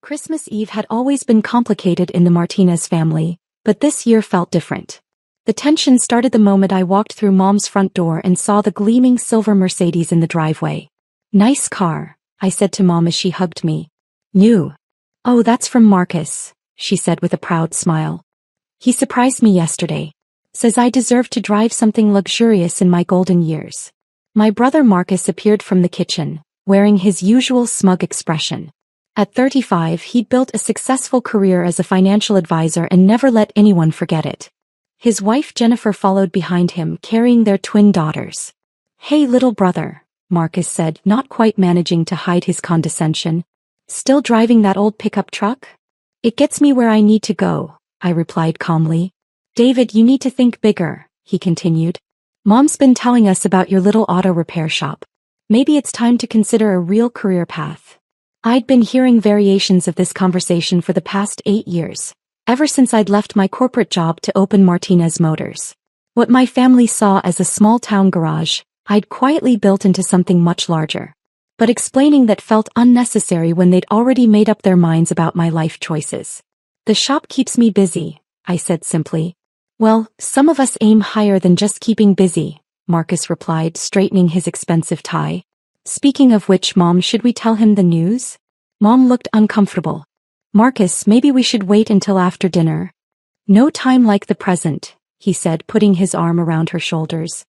Christmas Eve had always been complicated in the Martinez family, but this year felt different. The tension started the moment I walked through Mom's front door and saw the gleaming silver Mercedes in the driveway. "Nice car," I said to Mom as she hugged me. "New." "Oh, that's from Marcus," she said with a proud smile. "He surprised me yesterday. Says I deserve to drive something luxurious in my golden years." My brother Marcus appeared from the kitchen, wearing his usual smug expression. At 35, he'd built a successful career as a financial advisor and never let anyone forget it. His wife Jennifer followed behind him, carrying their twin daughters. "Hey, little brother," Marcus said, not quite managing to hide his condescension. "Still driving that old pickup truck?" "It gets me where I need to go," I replied calmly. "David, you need to think bigger," he continued. "Mom's been telling us about your little auto repair shop. Maybe it's time to consider a real career path." I'd been hearing variations of this conversation for the past 8 years, ever since I'd left my corporate job to open Martinez Motors. What my family saw as a small-town garage, I'd quietly built into something much larger. But explaining that felt unnecessary when they'd already made up their minds about my life choices. "The shop keeps me busy," I said simply. "Well, some of us aim higher than just keeping busy," Marcus replied, straightening his expensive tie. "Speaking of which, Mom, should we tell him the news?" Mom looked uncomfortable. "Marcus, maybe we should wait until after dinner." "No time like the present," he said, putting his arm around her shoulders.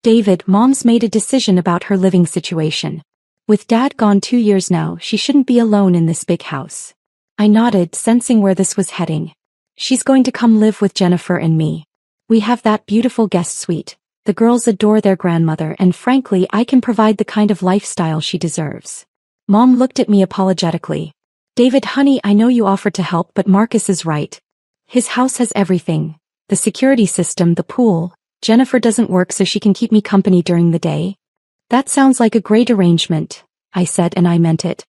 "David, Mom's made a decision about her living situation. With Dad gone 2 years now, she shouldn't be alone in this big house." I nodded, sensing where this was heading. "She's going to come live with Jennifer and me. We have that beautiful guest suite. The girls adore their grandmother, and frankly, I can provide the kind of lifestyle she deserves." Mom looked at me apologetically. "David, honey, I know you offered to help, but Marcus is right. His house has everything. The security system, the pool. Jennifer doesn't work so she can keep me company during the day." "That sounds like a great arrangement," I said, and I meant it.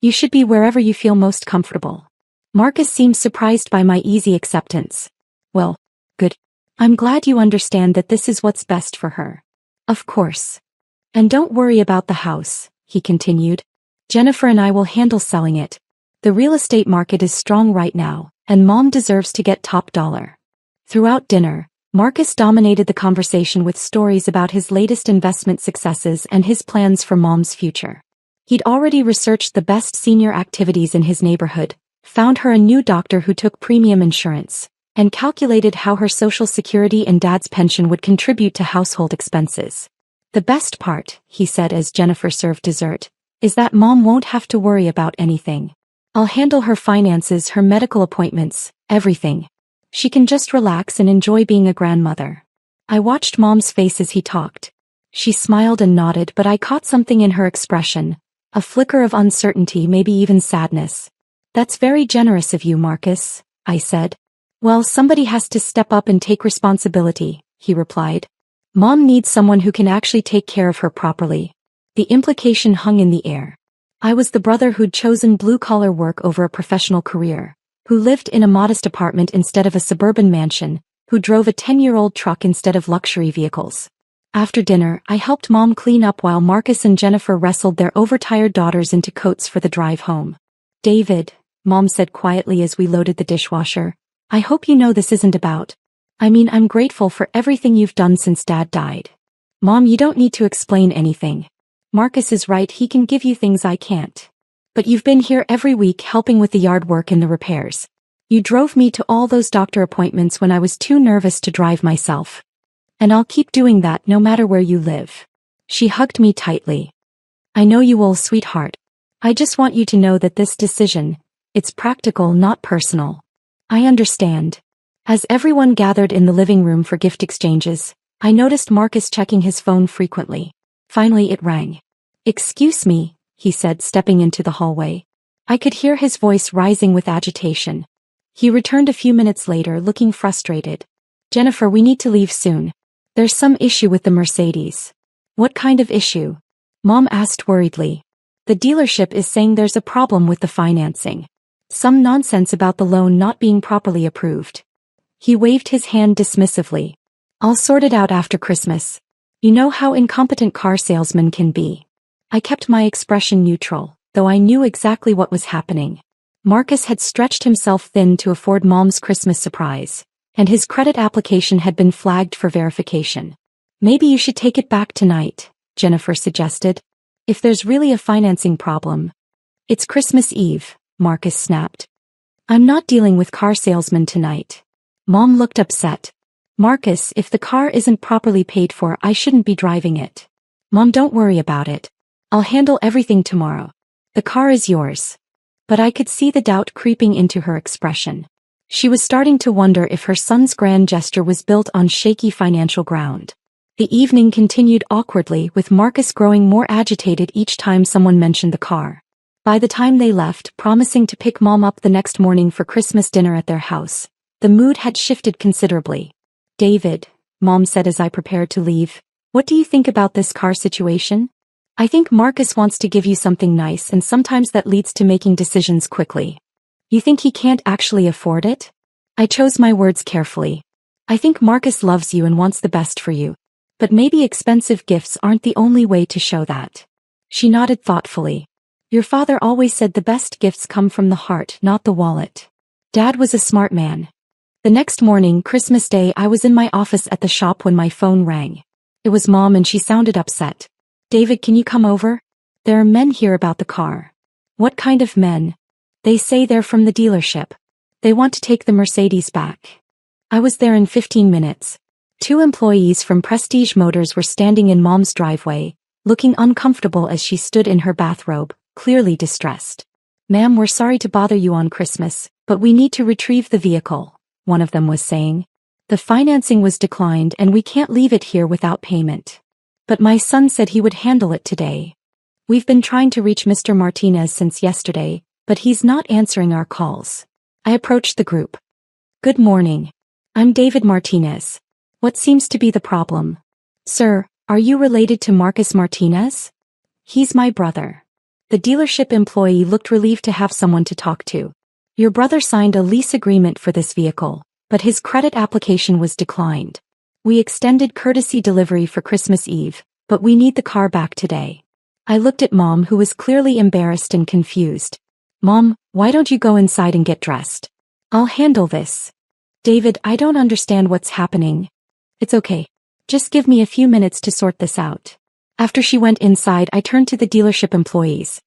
"You should be wherever you feel most comfortable." Marcus seemed surprised by my easy acceptance. "Well, good. I'm glad you understand that this is what's best for her." "Of course. And don't worry about the house," he continued. "Jennifer and I will handle selling it. The real estate market is strong right now, and Mom deserves to get top dollar." Throughout dinner, Marcus dominated the conversation with stories about his latest investment successes and his plans for Mom's future. He'd already researched the best senior activities in his neighborhood, found her a new doctor who took premium insurance, and calculated how her Social Security and Dad's pension would contribute to household expenses. "The best part," he said as Jennifer served dessert, "is that Mom won't have to worry about anything. I'll handle her finances, her medical appointments, everything. She can just relax and enjoy being a grandmother." I watched Mom's face as he talked. She smiled and nodded, but I caught something in her expression, a flicker of uncertainty, maybe even sadness. "That's very generous of you, Marcus," I said. "Well, somebody has to step up and take responsibility," he replied. "Mom needs someone who can actually take care of her properly." The implication hung in the air. I was the brother who'd chosen blue-collar work over a professional career, who lived in a modest apartment instead of a suburban mansion, who drove a 10-year-old truck instead of luxury vehicles. After dinner, I helped Mom clean up while Marcus and Jennifer wrestled their overtired daughters into coats for the drive home. "David," Mom said quietly as we loaded the dishwasher, "I hope you know this isn't about. I mean, I'm grateful for everything you've done since Dad died." "Mom, you don't need to explain anything. Marcus is right, he can give you things I can't. But you've been here every week helping with the yard work and the repairs. You drove me to all those doctor appointments when I was too nervous to drive myself. And I'll keep doing that no matter where you live." She hugged me tightly. "I know you will, sweetheart. I just want you to know that this decision, it's practical, not personal." "I understand." As everyone gathered in the living room for gift exchanges, I noticed Marcus checking his phone frequently. Finally it rang. "Excuse me," he said, stepping into the hallway. I could hear his voice rising with agitation. He returned a few minutes later, looking frustrated. "Jennifer, we need to leave soon. There's some issue with the Mercedes." "What kind of issue?" Mom asked worriedly. "The dealership is saying there's a problem with the financing. Some nonsense about the loan not being properly approved." He waved his hand dismissively. "I'll sort it out after Christmas. You know how incompetent car salesmen can be." I kept my expression neutral, though I knew exactly what was happening. Marcus had stretched himself thin to afford Mom's Christmas surprise, and his credit application had been flagged for verification. Maybe you should take it back tonight, Jennifer suggested. If there's really a financing problem. It's Christmas Eve, Marcus snapped. I'm not dealing with car salesmen tonight. Mom looked upset. Marcus, if the car isn't properly paid for, I shouldn't be driving it. Mom, don't worry about it. I'll handle everything tomorrow. The car is yours. But I could see the doubt creeping into her expression. She was starting to wonder if her son's grand gesture was built on shaky financial ground. The evening continued awkwardly, with Marcus growing more agitated each time someone mentioned the car. By the time they left, promising to pick Mom up the next morning for Christmas dinner at their house, the mood had shifted considerably. David, Mom said as I prepared to leave, what do you think about this car situation? I think Marcus wants to give you something nice, and sometimes that leads to making decisions quickly. You think he can't actually afford it? I chose my words carefully. I think Marcus loves you and wants the best for you. But maybe expensive gifts aren't the only way to show that. She nodded thoughtfully. Your father always said the best gifts come from the heart, not the wallet. Dad was a smart man. The next morning, Christmas Day, I was in my office at the shop when my phone rang. It was Mom, and she sounded upset. David, can you come over? There are men here about the car. What kind of men? They say they're from the dealership. They want to take the Mercedes back. I was there in 15 minutes. 2 employees from Prestige Motors were standing in Mom's driveway, looking uncomfortable as she stood in her bathrobe, clearly distressed. Ma'am, we're sorry to bother you on Christmas, but we need to retrieve the vehicle, one of them was saying. The financing was declined and we can't leave it here without payment. But my son said he would handle it today. We've been trying to reach Mr. Martinez since yesterday, but he's not answering our calls. I approached the group. Good morning. I'm David Martinez. What seems to be the problem? Sir, are you related to Marcus Martinez? He's my brother. The dealership employee looked relieved to have someone to talk to. Your brother signed a lease agreement for this vehicle, but his credit application was declined. We extended courtesy delivery for Christmas Eve, but we need the car back today. I looked at Mom, who was clearly embarrassed and confused. Mom, why don't you go inside and get dressed? I'll handle this. David, I don't understand what's happening. It's okay. Just give me a few minutes to sort this out. After she went inside, I turned to the dealership employees.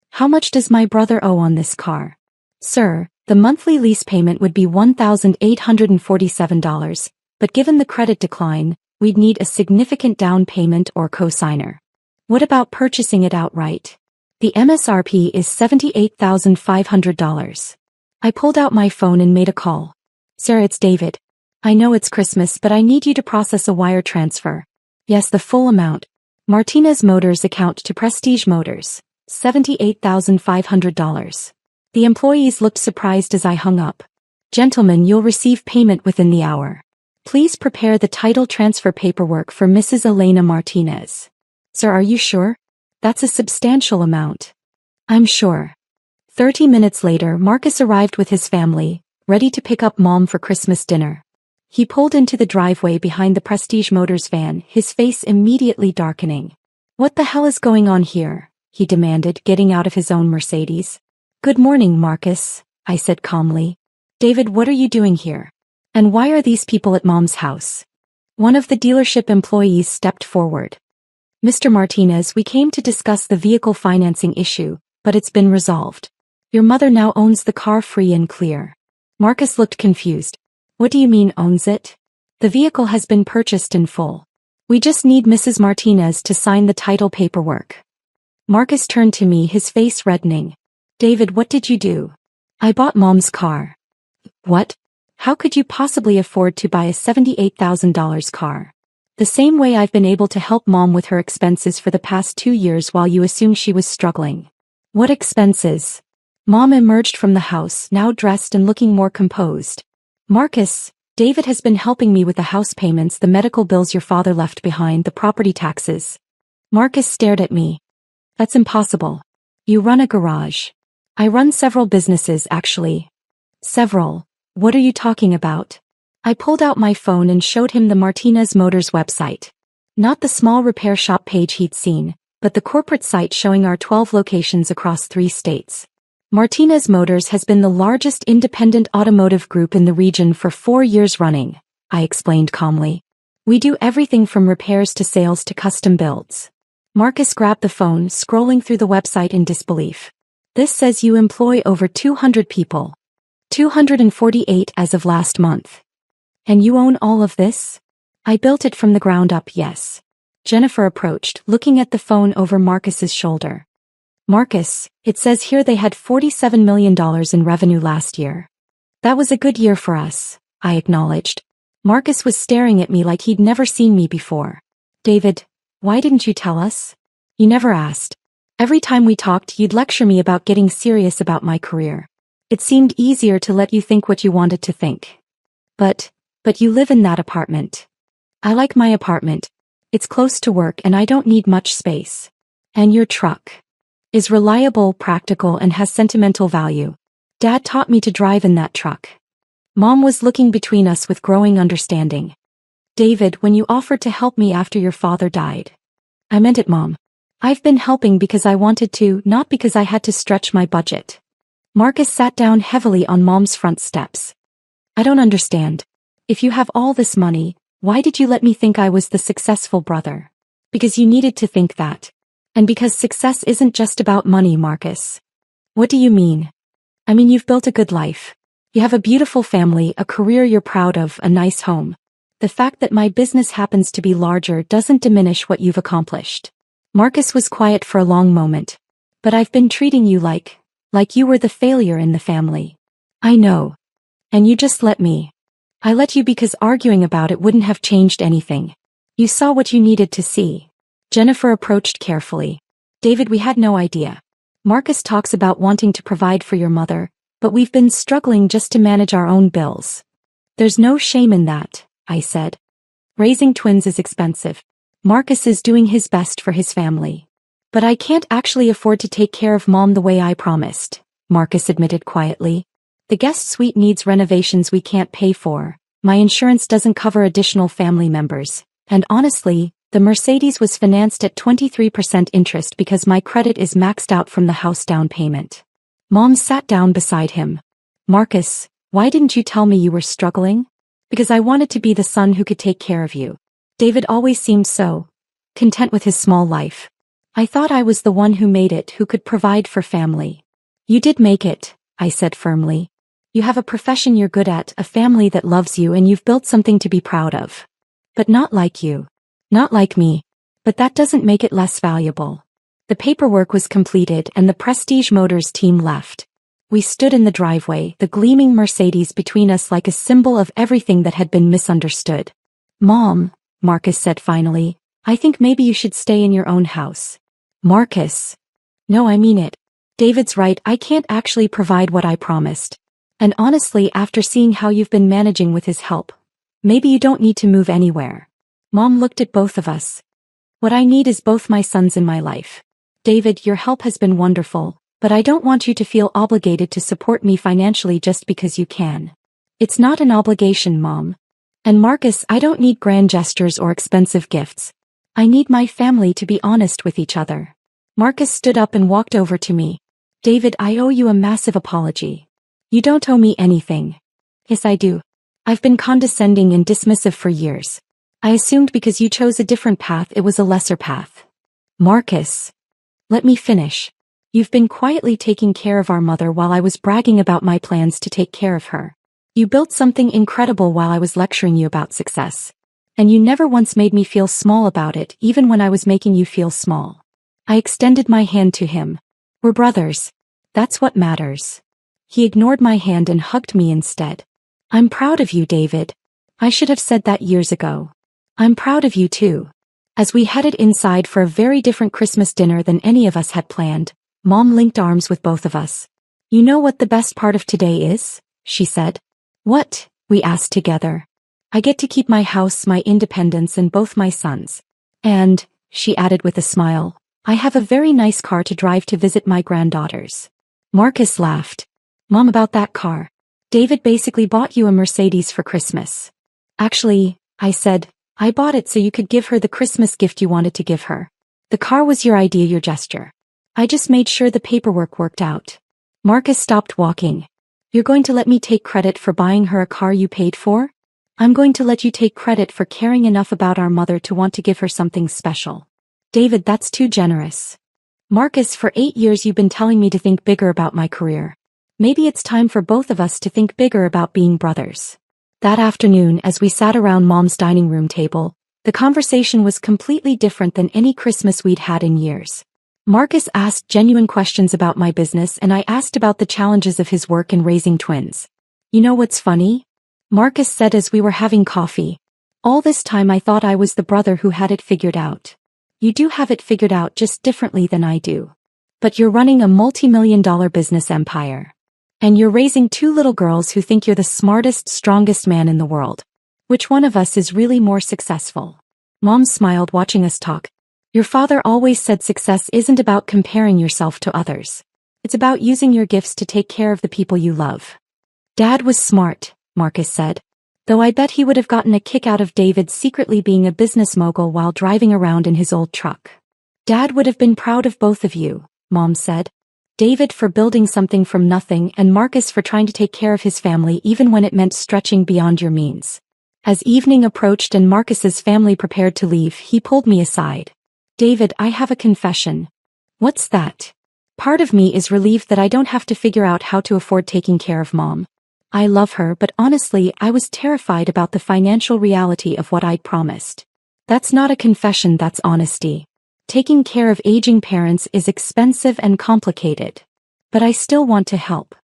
How much does my brother owe on this car? Sir, the monthly lease payment would be $1,847, but given the credit decline, we'd need a significant down payment or co-signer. What about purchasing it outright? The MSRP is $78,500. I pulled out my phone and made a call. Sir, it's David. I know it's Christmas, but I need you to process a wire transfer. Yes, the full amount. Martinez Motors account to Prestige Motors, $78,500. The employees looked surprised as I hung up. Gentlemen, you'll receive payment within the hour. Please prepare the title transfer paperwork for Mrs. Elena Martinez. Sir, are you sure? That's a substantial amount. I'm sure. 30 minutes later, Marcus arrived with his family, ready to pick up Mom for Christmas dinner. He pulled into the driveway behind the Prestige Motors van, his face immediately darkening. What the hell is going on here? He demanded, getting out of his own Mercedes. Good morning, Marcus, I said calmly. David, what are you doing here? And why are these people at Mom's house? One of the dealership employees stepped forward. Mr. Martinez, we came to discuss the vehicle financing issue, but it's been resolved. Your mother now owns the car free and clear. Marcus looked confused. What do you mean owns it? The vehicle has been purchased in full. We just need Mrs. Martinez to sign the title paperwork. Marcus turned to me, his face reddening. David, what did you do? I bought Mom's car. What? How could you possibly afford to buy a $78,000 car? The same way I've been able to help Mom with her expenses for the past 2 years while you assumed she was struggling. What expenses? Mom emerged from the house, now dressed and looking more composed. Marcus, David has been helping me with the house payments, the medical bills your father left behind, the property taxes. Marcus stared at me. That's impossible. You run a garage. I run several businesses, actually. Several? What are you talking about? I pulled out my phone and showed him the Martinez Motors website. Not the small repair shop page he'd seen, but the corporate site showing our 12 locations across 3 states. Martinez Motors has been the largest independent automotive group in the region for 4 years running, I explained calmly. We do everything from repairs to sales to custom builds. Marcus grabbed the phone, scrolling through the website in disbelief. This says you employ over 200 people. 248 as of last month. And you own all of this? I built it from the ground up, yes. Jennifer approached, looking at the phone over Marcus's shoulder. Marcus, it says here they had $47 million in revenue last year. That was a good year for us, I acknowledged. Marcus was staring at me like he'd never seen me before. David, why didn't you tell us? You never asked. Every time we talked, you'd lecture me about getting serious about my career. It seemed easier to let you think what you wanted to think. But you live in that apartment. I like my apartment. It's close to work and I don't need much space. And your truck is reliable, practical, and has sentimental value. Dad taught me to drive in that truck. Mom was looking between us with growing understanding. David, when you offered to help me after your father died. I meant it, Mom. I've been helping because I wanted to, not because I had to stretch my budget. Marcus sat down heavily on Mom's front steps. I don't understand. If you have all this money, why did you let me think I was the successful brother? Because you needed to think that. And because success isn't just about money, Marcus. What do you mean? I mean, you've built a good life. You have a beautiful family, a career you're proud of, a nice home. The fact that my business happens to be larger doesn't diminish what you've accomplished. Marcus was quiet for a long moment. But I've been treating you like you were the failure in the family. I know. And you just let me. I let you because arguing about it wouldn't have changed anything. You saw what you needed to see. Jennifer approached carefully. David, we had no idea. Marcus talks about wanting to provide for your mother, but we've been struggling just to manage our own bills. There's no shame in that, I said. Raising twins is expensive. Marcus is doing his best for his family. But I can't actually afford to take care of Mom the way I promised, Marcus admitted quietly. The guest suite needs renovations we can't pay for. My insurance doesn't cover additional family members. And honestly, the Mercedes was financed at 23% interest because my credit is maxed out from the house down payment. Mom sat down beside him. Marcus, why didn't you tell me you were struggling? Because I wanted to be the son who could take care of you. David always seemed so content with his small life. I thought I was the one who made it, who could provide for family. You did make it, I said firmly. You have a profession you're good at, a family that loves you, and you've built something to be proud of. But not like you. Not like me. But that doesn't make it less valuable. The paperwork was completed and the Prestige Motors team left. We stood in the driveway, the gleaming Mercedes between us like a symbol of everything that had been misunderstood. Mom, Marcus said finally, I think maybe you should stay in your own house. Marcus. No, I mean it. David's right, I can't actually provide what I promised. And honestly, after seeing how you've been managing with his help, maybe you don't need to move anywhere. Mom looked at both of us. What I need is both my sons in my life. David, your help has been wonderful, but I don't want you to feel obligated to support me financially just because you can. It's not an obligation, Mom. And Marcus, I don't need grand gestures or expensive gifts. I need my family to be honest with each other. Marcus stood up and walked over to me. David, I owe you a massive apology. You don't owe me anything. Yes, I do. I've been condescending and dismissive for years. I assumed because you chose a different path it was a lesser path. Marcus. Let me finish. You've been quietly taking care of our mother while I was bragging about my plans to take care of her. You built something incredible while I was lecturing you about success. And you never once made me feel small about it, even when I was making you feel small. I extended my hand to him. We're brothers. That's what matters. He ignored my hand and hugged me instead. I'm proud of you, David. I should have said that years ago. I'm proud of you too. As we headed inside for a very different Christmas dinner than any of us had planned, Mom linked arms with both of us. You know what the best part of today is? She said. What? We asked together. I get to keep my house, my independence, and both my sons. And, she added with a smile, I have a very nice car to drive to visit my granddaughters. Marcus laughed. Mom, about that car. David basically bought you a Mercedes for Christmas. Actually, I said, I bought it so you could give her the Christmas gift you wanted to give her. The car was your idea, your gesture. I just made sure the paperwork worked out. Marcus stopped walking. You're going to let me take credit for buying her a car you paid for? I'm going to let you take credit for caring enough about our mother to want to give her something special. David, that's too generous. Marcus, for 8 years you've been telling me to think bigger about my career. Maybe it's time for both of us to think bigger about being brothers. That afternoon, as we sat around Mom's dining room table, the conversation was completely different than any Christmas we'd had in years. Marcus asked genuine questions about my business and I asked about the challenges of his work in raising twins. You know what's funny? Marcus said as we were having coffee. All this time I thought I was the brother who had it figured out. You do have it figured out just differently than I do. But you're running a multi-million-dollar business empire. And you're raising 2 little girls who think you're the smartest, strongest man in the world. Which one of us is really more successful? Mom smiled watching us talk. Your father always said success isn't about comparing yourself to others. It's about using your gifts to take care of the people you love. Dad was smart, Marcus said. Though I bet he would have gotten a kick out of David secretly being a business mogul while driving around in his old truck. Dad would have been proud of both of you, Mom said. David for building something from nothing and Marcus for trying to take care of his family even when it meant stretching beyond your means. As evening approached and Marcus's family prepared to leave, he pulled me aside. David, I have a confession. What's that? Part of me is relieved that I don't have to figure out how to afford taking care of Mom. I love her, but honestly, I was terrified about the financial reality of what I'd promised. That's not a confession, that's honesty. Taking care of aging parents is expensive and complicated. But I still want to help.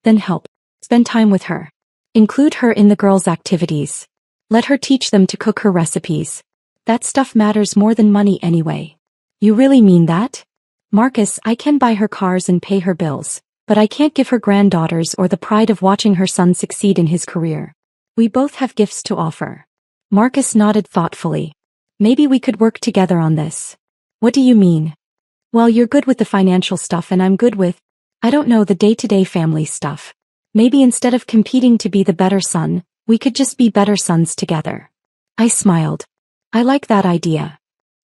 Then help. Spend time with her. Include her in the girls' activities. Let her teach them to cook her recipes. That stuff matters more than money anyway. You really mean that? Marcus, I can buy her cars and pay her bills, but I can't give her granddaughters or the pride of watching her son succeed in his career. We both have gifts to offer. Marcus nodded thoughtfully. Maybe we could work together on this. What do you mean? Well, you're good with the financial stuff and I'm good with, I don't know, the day-to-day family stuff. Maybe instead of competing to be the better son, we could just be better sons together. I smiled. I like that idea.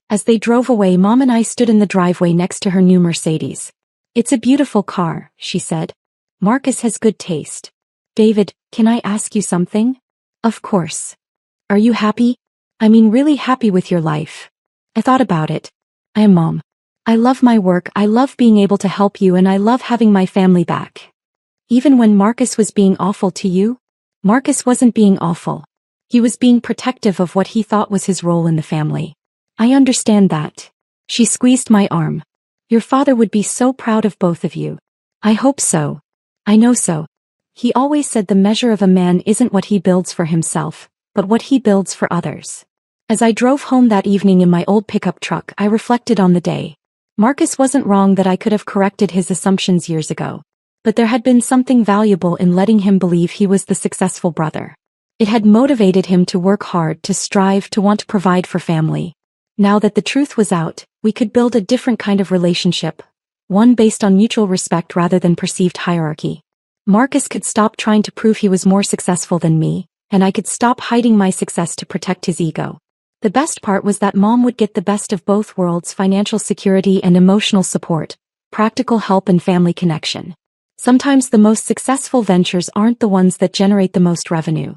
As they drove away, Mom and I stood in the driveway next to her new Mercedes. It's a beautiful car, she said. Marcus has good taste. David, can I ask you something? Of course. Are you happy? I mean really happy with your life? I thought about it. I am, Mom. I love my work, I love being able to help you, and I love having my family back. Even when Marcus was being awful to you? Marcus wasn't being awful. He was being protective of what he thought was his role in the family. I understand that. She squeezed my arm. Your father would be so proud of both of you. I hope so. I know so. He always said the measure of a man isn't what he builds for himself, but what he builds for others. As I drove home that evening in my old pickup truck, I reflected on the day. Marcus wasn't wrong that I could have corrected his assumptions years ago. But there had been something valuable in letting him believe he was the successful brother. It had motivated him to work hard, to strive, to want to provide for family. Now that the truth was out, we could build a different kind of relationship, one based on mutual respect rather than perceived hierarchy. Marcus could stop trying to prove he was more successful than me, and I could stop hiding my success to protect his ego. The best part was that Mom would get the best of both worlds: financial security and emotional support, practical help and family connection. Sometimes the most successful ventures aren't the ones that generate the most revenue.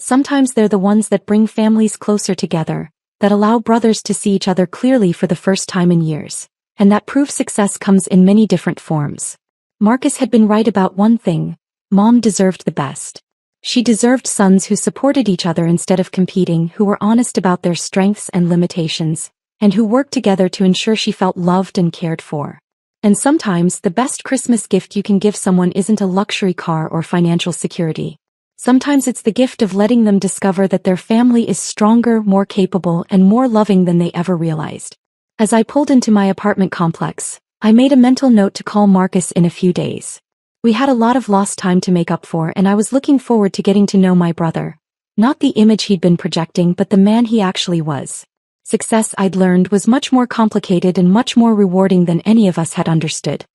Sometimes they're the ones that bring families closer together, that allow brothers to see each other clearly for the first time in years, and that prove success comes in many different forms. Marcus had been right about one thing: Mom deserved the best. She deserved sons who supported each other instead of competing, who were honest about their strengths and limitations, and who worked together to ensure she felt loved and cared for. And sometimes the best Christmas gift you can give someone isn't a luxury car or financial security. Sometimes it's the gift of letting them discover that their family is stronger, more capable, and more loving than they ever realized. As I pulled into my apartment complex, I made a mental note to call Marcus in a few days. We had a lot of lost time to make up for, and I was looking forward to getting to know my brother. Not the image he'd been projecting, but the man he actually was. Success, I'd learned, was much more complicated and much more rewarding than any of us had understood.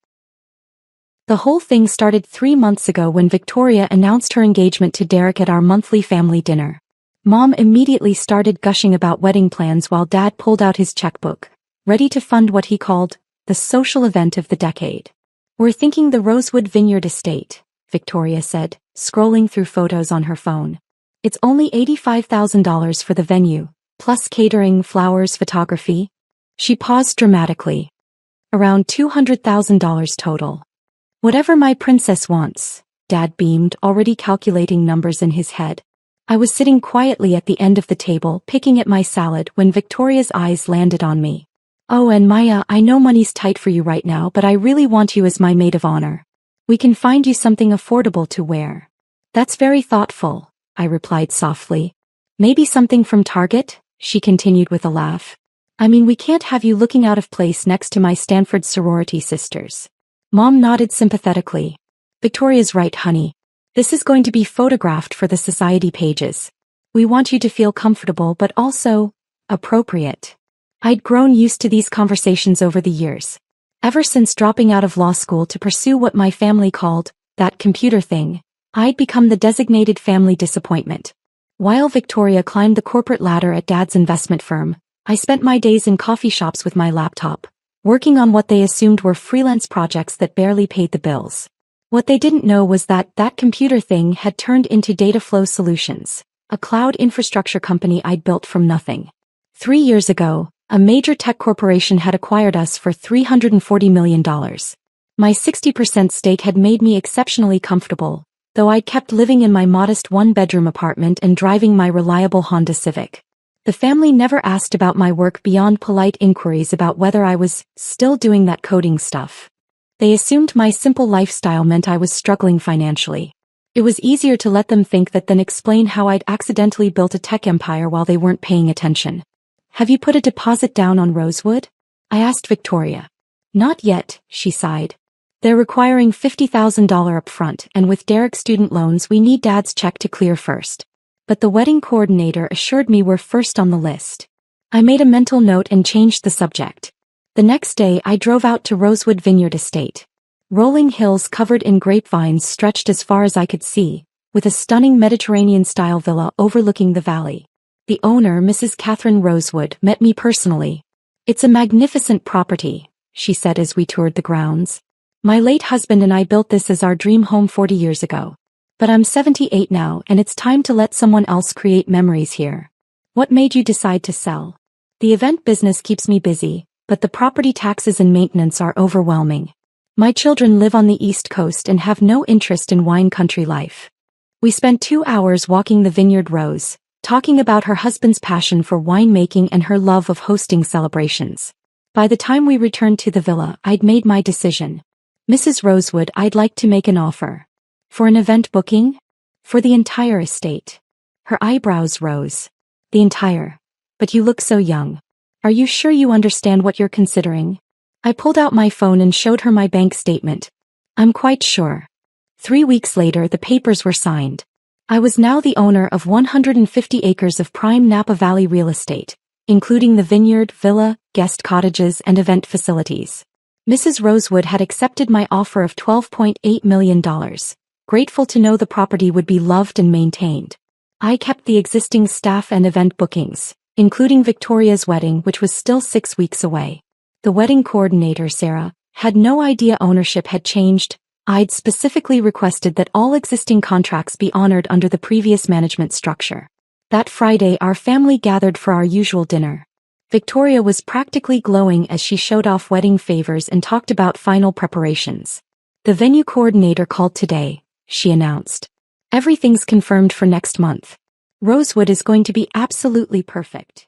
The whole thing started 3 months ago when Victoria announced her engagement to Derek at our monthly family dinner. Mom immediately started gushing about wedding plans while Dad pulled out his checkbook, ready to fund what he called the social event of the decade. We're thinking the Rosewood Vineyard Estate, Victoria said, scrolling through photos on her phone. It's only $85,000 for the venue, plus catering, flowers, photography. She paused dramatically. Around $200,000 total. Whatever my princess wants, Dad beamed, already calculating numbers in his head. I was sitting quietly at the end of the table picking at my salad when Victoria's eyes landed on me. Oh, and Maya, I know money's tight for you right now, but I really want you as my maid of honor. We can find you something affordable to wear. That's very thoughtful, I replied softly. Maybe something from Target? She continued with a laugh. I mean, we can't have you looking out of place next to my Stanford sorority sisters. Mom nodded sympathetically. Victoria's right, honey. This is going to be photographed for the society pages. We want you to feel comfortable but also appropriate. I'd grown used to these conversations over the years. Ever since dropping out of law school to pursue what my family called that computer thing, I'd become the designated family disappointment. While Victoria climbed the corporate ladder at Dad's investment firm, I spent my days in coffee shops with my laptop, working on what they assumed were freelance projects that barely paid the bills. What they didn't know was that computer thing had turned into Data Flow Solutions, a cloud infrastructure company I'd built from nothing. 3 years ago, a major tech corporation had acquired us for $340 million. My 60% stake had made me exceptionally comfortable, though I'd kept living in my modest one-bedroom apartment and driving my reliable Honda Civic. The family never asked about my work beyond polite inquiries about whether I was still doing that coding stuff. They assumed my simple lifestyle meant I was struggling financially. It was easier to let them think that than explain how I'd accidentally built a tech empire while they weren't paying attention. Have you put a deposit down on Rosewood? I asked Victoria. Not yet, she sighed. They're requiring $50,000 upfront, and with Derek's student loans we need Dad's check to clear first. But the wedding coordinator assured me we're first on the list. I made a mental note and changed the subject. The next day I drove out to Rosewood Vineyard Estate. Rolling hills covered in grapevines stretched as far as I could see, with a stunning Mediterranean-style villa overlooking the valley. The owner, Mrs. Catherine Rosewood, met me personally. It's a magnificent property, she said as we toured the grounds. My late husband and I built this as our dream home 40 years ago. But I'm 78 now and it's time to let someone else create memories here. What made you decide to sell? The event business keeps me busy, but the property taxes and maintenance are overwhelming. My children live on the East Coast and have no interest in wine country life. We spent 2 hours walking the Vineyard Rose, talking about her husband's passion for winemaking and her love of hosting celebrations. By the time we returned to the villa, I'd made my decision. Mrs. Rosewood, I'd like to make an offer. For an event booking? For the entire estate. Her eyebrows rose. The entire. But you look so young. Are you sure you understand what you're considering? I pulled out my phone and showed her my bank statement. I'm quite sure. 3 weeks later the papers were signed. I was now the owner of 150 acres of prime Napa Valley real estate, including the vineyard, villa, guest cottages, and event facilities. Mrs. Rosewood had accepted my offer of $12.8 million, grateful to know the property would be loved and maintained. I kept the existing staff and event bookings, including Victoria's wedding, which was still 6 weeks away. The wedding coordinator, Sarah, had no idea ownership had changed. I'd specifically requested that all existing contracts be honored under the previous management structure. That Friday our family gathered for our usual dinner. Victoria was practically glowing as she showed off wedding favors and talked about final preparations. The venue coordinator called today, she announced. Everything's confirmed for next month. Rosewood is going to be absolutely perfect.